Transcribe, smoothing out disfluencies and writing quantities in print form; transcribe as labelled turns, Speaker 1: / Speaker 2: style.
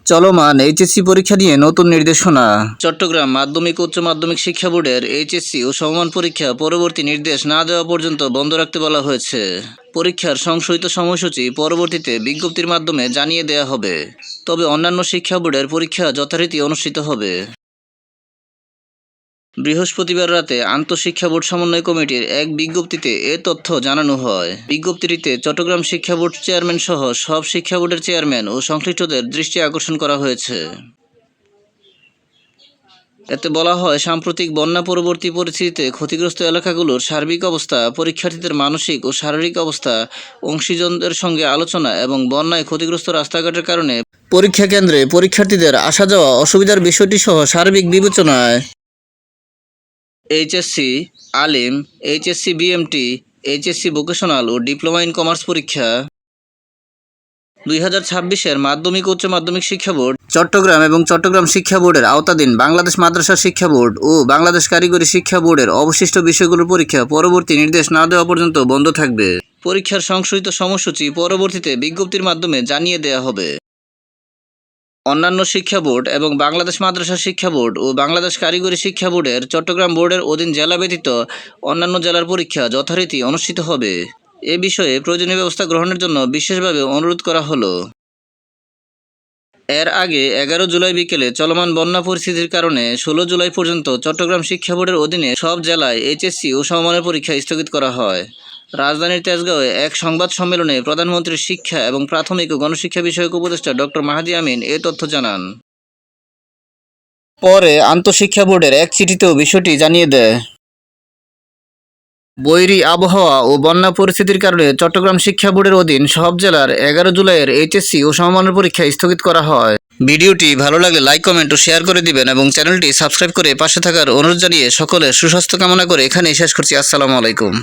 Speaker 1: চলমান এইচএসসি পরীক্ষা নিয়ে নতুন নির্দেশনা। চট্টগ্রাম মাধ্যমিক উচ্চ মাধ্যমিক শিক্ষা বোর্ডের এইচএসসি ও সমমান পরীক্ষা পরবর্তী নির্দেশ না দেওয়া পর্যন্ত বন্ধ রাখতে বলা হয়েছে। পরীক্ষার সংশোধিত সময়সূচি পরবর্তীতে বিজ্ঞপ্তির মাধ্যমে জানিয়ে দেওয়া হবে। তবে অন্যান্য শিক্ষা বোর্ডের পরীক্ষা যথারীতি অনুষ্ঠিত হবে। বৃহস্পতিবার রাতে আন্তঃশিক্ষা বোর্ড সমন্বয় কমিটির এক বিজ্ঞপ্তিতে এ তথ্য জানানো হয়। বিজ্ঞপ্তিটিতে চট্টগ্রাম শিক্ষা বোর্ড চেয়ারম্যান সহ সব শিক্ষা বোর্ডের চেয়ারম্যান ও সংশ্লিষ্টদের দৃষ্টি আকর্ষণ করা হয়েছে। এতে বলা হয়, সাম্প্রতিক বন্যা পরবর্তী পরিস্থিতিতে ক্ষতিগ্রস্ত এলাকাগুলোর সার্বিক অবস্থা, পরীক্ষার্থীদের মানসিক ও শারীরিক অবস্থা, অংশীজনদের সঙ্গে আলোচনা এবং বন্যায় ক্ষতিগ্রস্ত রাস্তাঘাটের কারণে পরীক্ষা কেন্দ্রে পরীক্ষার্থীদের আসা যাওয়া অসুবিধার বিষয়টি সহ সার্বিক বিবেচনায় HSC Alim, HSC BMT, HSC vocational ও ডিপ্লোমা ইন কমার্স পরীক্ষা 2026-এর মাধ্যমিক উচ্চ মাধ্যমিক শিক্ষা বোর্ড, চট্টগ্রাম এবং চট্টগ্রাম শিক্ষা বোর্ডের আওতাধীন বাংলাদেশ মাদ্রাসা শিক্ষা বোর্ড ও বাংলাদেশ কারিগরি শিক্ষা বোর্ডের অবশিষ্ট বিষয়গুলোর পরীক্ষা পরবর্তী নির্দেশ না দেওয়া পর্যন্ত বন্ধ থাকবে। পরীক্ষার সংশোধিত সময়সূচি পরবর্তীতে বিজ্ঞপ্তির মাধ্যমে জানিয়ে দেওয়া হবে। অন্যান্য শিক্ষা বোর্ড এবং বাংলাদেশ মাদ্রাসা শিক্ষা বোর্ড ও বাংলাদেশ কারিগরি শিক্ষা বোর্ডের চট্টগ্রাম বোর্ডের অধীন জেলা ব্যতীত অন্যান্য জেলার পরীক্ষা যথারীতি অনুষ্ঠিত হবে। এ বিষয়ে প্রয়োজনীয় ব্যবস্থা গ্রহণের জন্য বিশেষভাবে অনুরোধ করা হলো। এর আগে 11 জুলাই বিকেলে চলমান বন্যা পরিস্থিতির কারণে 16 জুলাই পর্যন্ত চট্টগ্রাম শিক্ষা বোর্ডের অধীনে সব জেলায় এইচএসসি ও সমমানের পরীক্ষা স্থগিত করা হয়। রাজধানীর তেজগাঁওয়ে এক সংবাদ সম্মেলনে প্রধানমন্ত্রীর শিক্ষা এবং প্রাথমিক ও গণশিক্ষা বিষয়ক উপদেষ্টা ডক্টর মাহাদি আমিন এ তথ্য জানান। পরে আন্তঃশিক্ষা বোর্ডের এক চিঠিতেও বিষয়টি জানিয়ে দেয়। বৈরী আবহাওয়া ও বন্যা পরিস্থিতির কারণে চট্টগ্রাম শিক্ষা বোর্ডের অধীন সব জেলার 11 জুলাইয়ের এইচএসসি ও সমমানের পরীক্ষা স্থগিত করা হয়। ভিডিওটি ভালো লাগলে লাইক, কমেন্ট ও শেয়ার করে দিবেন এবং চ্যানেলটি সাবস্ক্রাইব করে পাশে থাকার অনুরোধ জানিয়ে সকলের সুস্বাস্থ্য কামনা করে এখানেই শেষ করছি। আসসালামু আলাইকুম।